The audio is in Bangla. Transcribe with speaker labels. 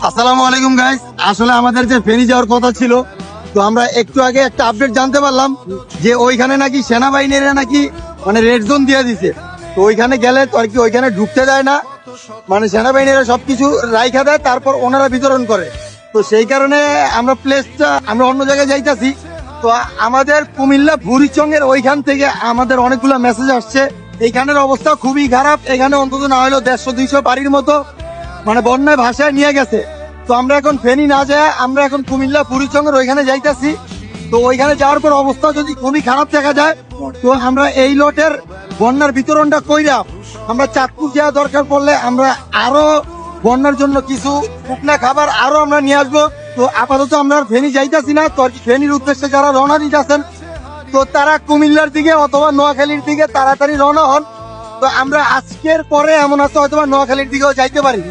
Speaker 1: আসসালামু আলাইকুম গাইস। আসলে আমাদের যে ফেনী যাওয়ার কথা ছিল, তো আমরা একটু আগে একটা আপডেট জানতে পারলাম যে ওইখানে নাকি সেনাবাহিনীরা নাকি মানে রেড জোন দিয়ে দিছে। তো ওইখানে গেলে তো আর কি ওইখানে ঢুকতে দেয় না, মানে সেনাবাহিনীরা সবকিছু রাইখা দেয়, তারপর ওনারা বিতরণ করে। তো সেই কারণে আমরা প্লেসটা আমরা অন্য জায়গায় যাইতাছি। তো আমাদের কুমিল্লা বুড়িচংয়ের ওইখান থেকে আমাদের অনেকগুলো মেসেজ আসছে, এইখানের অবস্থা খুবই খারাপ। এখানে অন্তত না হলেও 150-200 বাড়ির মতো মানে বন্যায় ভাষায় নিয়ে গেছে। তো আমরা এখন ফেনী না যাই, আমরা এখন কুমিল্লা বুড়িচংয়ের ওইখানে যাইতাছি। তো ওইখানে যাওয়ার পর অবস্থা যদি খুবই খারাপ দেখা যায়, তো আমরা এই লটের বন্যার বিতরণটা কইরা আমরা চাঁদপুর যাওয়া দরকার পড়লে আমরা আরো বন্যার জন্য কিছু শুকনা খাবার আরো আমরা নিয়ে আসবো। তো আপাতত আমরা আর ফেনী যাইতাছি না। তো আর কি ফেনীর উদ্দেশ্যে যারা রওনা দিতেছেন, তো তারা কুমিল্লার দিকে অথবা নোয়াখালীর দিকে তাড়াতাড়ি রওনা হন। তো আমরা আজকের পরে এমন আছে হয়তো নোয়াখালীর দিকেও যাইতে পারি।